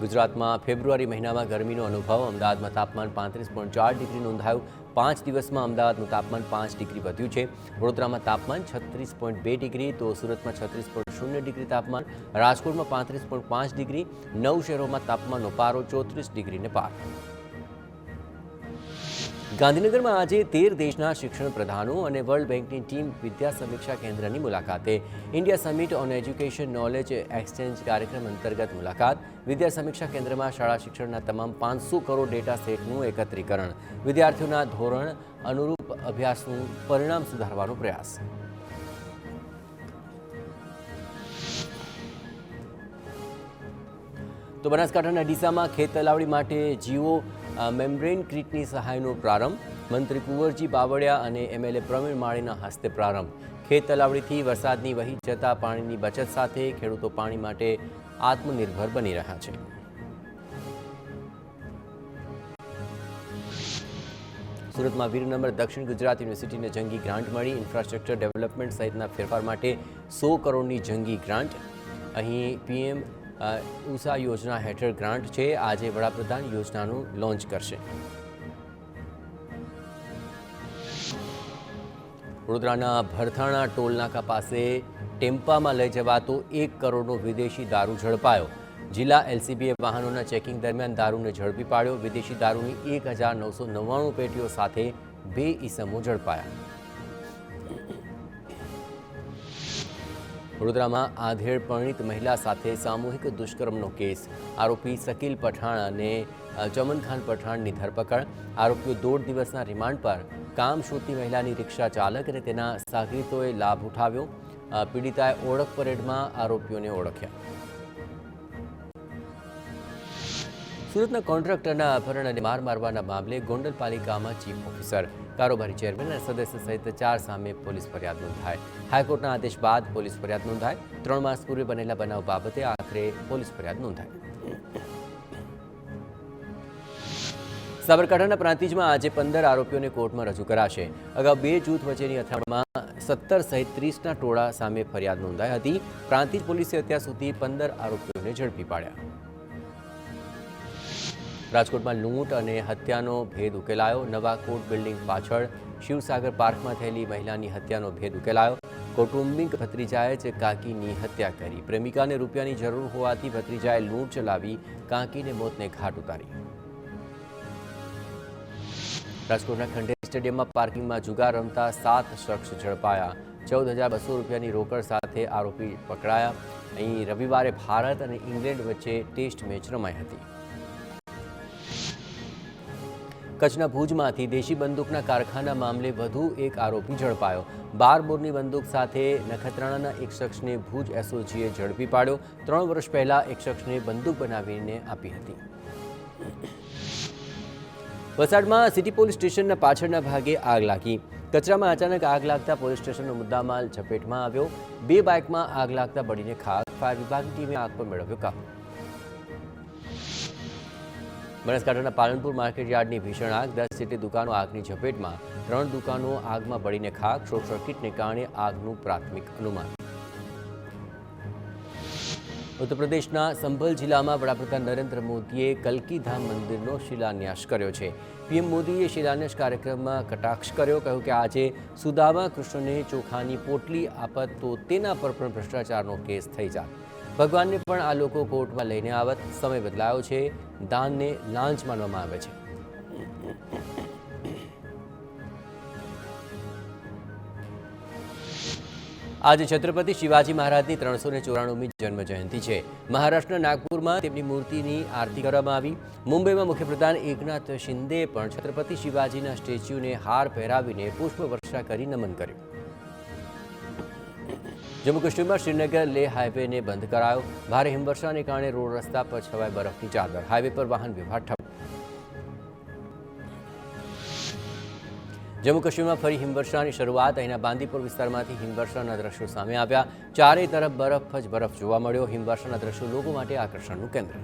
ગુજરાતમાં ફેબ્રુઆરી મહિનામાં ગરમીનો અનુભવ. અમદાવાદમાં તાપમાન 35.4 ડિગ્રી નોંધાયું. 5 દિવસમાં અમદાવાદનું તાપમાન 5 ડિગ્રી વધ્યું છે. વડોદરામાં તાપમાન 36.2 ડિગ્રી, તો સુરતમાં 36.0 ડિગ્રી તાપમાન, રાજકોટમાં 35.5 ડિગ્રી, 9 શહેરોમાં તાપમાનનો પારો 34 ડિગ્રીને પાર. ગાંધીનગરમાં આજે 13 દેશના શિક્ષણ પ્રધાનો અને વર્લ્ડ બેંકની ટીમ વિદ્યા સમીક્ષા કેન્દ્રની મુલાકાતે. India summit on education knowledge exchange કાર્યક્રમ અંતર્ગત મુલાકાત. વિદ્યા સમીક્ષા કેન્દ્રમાં શાળા શિક્ષણના તમામ 500 કરોડ ડેટા સેટનું એકત્રીકરણ. વિદ્યાર્થીઓના ધોરણ અનુરૂપ અભ્યાસનું પરિણામ સુધારવાનો પ્રયાસ. તો બનાસકાંઠાના ડીસામાં ખેત તલાવડી માટે જીઓ મેમ્બ્રેન કિટની સહાયનો પ્રારંભ. મંત્રી કુંવરજી બાવળિયા અને એમએલએ પ્રવીણ માળીના હસ્તે પ્રારંભ. ખેત તલાવડીથી વરસાદની વહી જતા પાણીની બચત સાથે ખેડૂતો પાણી માટે આત્મનિર્ભર બની રહ્યા છે. સુરતમાં વીરનગર દક્ષિણ ગુજરાત યુનિવર્સિટીને જંગી ગ્રાન્ટ મળી. ઇન્ફ્રાસ્ટ્રક્ચર ડેવલપમેન્ટ સહિતના ફેરફાર માટે 100 કરોડની જંગી ગ્રાન્ટ. અહીં પીએમ ઉષા યોજના હેઠળ ગ્રાન્ટ છે. આજે વડાપ્રધાન યોજનાનું લોન્ચ કરશે. વડોદરાના ભરથાણા ટોલનાકા પાસે ટેમ્પામાં લઈ જવાતો 1 કરોડનો વિદેશી દારૂ ઝડપાયો. જિલ્લા એલસીબીએ વાહનોના ચેકિંગ દરમિયાન દારૂને ઝડપી પાડ્યો. વિદેશી દારૂની 1999 પેટીઓ સાથે 2 ઈસમો ઝડપાયા. વડોદરામાં આધેડ પરિણીત મહિલા સાથે સામૂહિક દુષ્કર્મનો કેસ. આરોપી શકીલ પઠાણ અને ચમનખાન પઠાણની ધરપકડ. આરોપીઓ 1.5 દિવસના રિમાન્ડ પર. કામ શોધતી મહિલાની રિક્ષા ચાલક અને તેના સાગરીતોએ લાભ ઉઠાવ્યો. પીડિતાએ ઓળખ પરેડમાં આરોપીઓને ઓળખ્યા. સુરતના કોન્ટ્રાક્ટરના અપહરણ અને માર મારવાના મામલે ગોંડલ પાલિકામાં ચીફ ઓફિસર, કારોબારી ચેરમેન અને સદસ્ય સહિત 4 સામે પોલીસ ફરિયાદ નોંધાઈ. હાઈકોર્ટના આદેશ બાદ પોલીસ ફરિયાદ નોંધાઈ. 3 માસ પૂર્વે બનેલા બનાવ બાબતે આખરે પોલીસ ફરિયાદ નોંધાઈ. સાબરકાંઠાના પ્રાંતિજમાં આજે 15 આરોપીઓને કોર્ટમાં રજૂ કરાશે. અગાઉ 2 જૂથ વચ્ચેની અથડામણમાં 17 સહિત 30ના ટોળા સામે ફરિયાદ નોંધાઈ હતી. પ્રાંતિજ પોલીસે અત્યાર સુધી 15 આરોપીઓને ઝડપી પાડ્યા. રાજકોટમાં લૂંટ અને હત્યાનો ભેદ ઉકેલાયો. નવા કોર્ટ બિલ્ડિંગ પાછળ શિવસાગર પાર્કમાં થયેલી મહિલાની હત્યાનો ભેદ ઉકેલાયો. કૌટુંબિક ભત્રીજાએ જ કાકીની હત્યા કરી. પ્રેમિકાને રૂપિયાની જરૂર હોવાથી ભત્રીજાએ લૂંટ ચલાવી કાકીને મોતને ઘાટ ઉતારી. રાજકોટના ખંડેરી સ્ટેડિયમમાં પાર્કિંગમાં જુગાર રમતા 7 શખ્સ ઝડપાયા. 14,200 રૂપિયાની રોકડ સાથે આરોપી પકડાયા. અહીં રવિવારે ભારત અને ઇંગ્લેન્ડ વચ્ચે ટેસ્ટ મેચ રમાઈ હતી. કચ્છના ભુજમાંથી દેશી બંદૂકના કારખાના મામલે વધુ એક આરોપી ઝડપાયો. 12 બોરની બંદૂક સાથે નખત્રાણાના એક શખ્સને ભુજ એસઓજીએ ઝડપી પાડ્યો. 3 વર્ષ પહેલા એક શખ્સને બંદૂક બનાવીને આપી હતી. વલસાડમાં સિટી પોલીસ સ્ટેશનના પાછળના ભાગે આગ લાગી. કચરામાં અચાનક આગ લાગતા પોલીસ સ્ટેશનનો મુદ્દામાલ ઝપેટમાં આવ્યો. 2 બાઇકમાં આગ લાગતા બળીને ખાખ. ફાયર વિભાગની ટીમે આગ પર મેળવ્યો કાબુ. બનાસકાંઠાના પાલનપુર માર્કેટ યાર્ડની ભીષણ આગ. 10 જેટલી દુકાનો આગની ઝપેટમાં. 3 દુકાનો આગમાં બળીને ખાખ. શોર્ટ સર્કિટને કારણે આગનું પ્રાથમિક અનુમાન. ઉત્તર પ્રદેશના સંભલ જિલ્લામાં વડાપ્રધાન નરેન્દ્ર મોદીએ કલ્કીધામ મંદિરનો શિલાન્યાસ કર્યો છે. પીએમ મોદીએ શિલાન્યાસ કાર્યક્રમમાં કટાક્ષ કર્યો. કહ્યું કે આજે સુદામા કૃષ્ણને ચોખાની પોટલી આપત તો તેના પર પણ ભ્રષ્ટાચારનો કેસ થઈ જાત. ભગવાનને પણ આ લોકો કોર્ટમાં લઈને આવત. સમય બદલાયો છે. દાનને લાંચ માનવામાં આવે છે. આજે છત્રપતિ શિવાજી મહારાજની 394મી જન્મ જયંતિ છે. મહારાષ્ટ્રના નાગપુરમાં તેમની મૂર્તિની આરતી કરવામાં આવી. મુંબઈમાં મુખ્યપ્રધાન એકનાથ શિંદેએ પણ છત્રપતિ શિવાજીના સ્ટેચ્યુને હાર પહેરાવીને પુષ્પવર્ષા કરી નમન કર્યું. જમ્મુ કાશ્મીરમાં શ્રીનગર લેહ હાઈવેને બંધ કરાયો. ભારે હિમવર્ષાને કારણે રોડ રસ્તા પર છવાઈ બરફની ચાદર. હાઈવે પર વાહન વ્યવહાર ઠપ. જમ્મુ કાશ્મીરમાં ફરી હિમવર્ષાની શરૂઆત. અહીંના બાંદીપુર વિસ્તારમાંથી હિમવર્ષાના દ્રશ્યો સામે આવ્યા. ચારે તરફ બરફ જ બરફ જોવા મળ્યો. હિમવર્ષાના દ્રશ્યો લોકો માટે આકર્ષણનું કેન્દ્ર.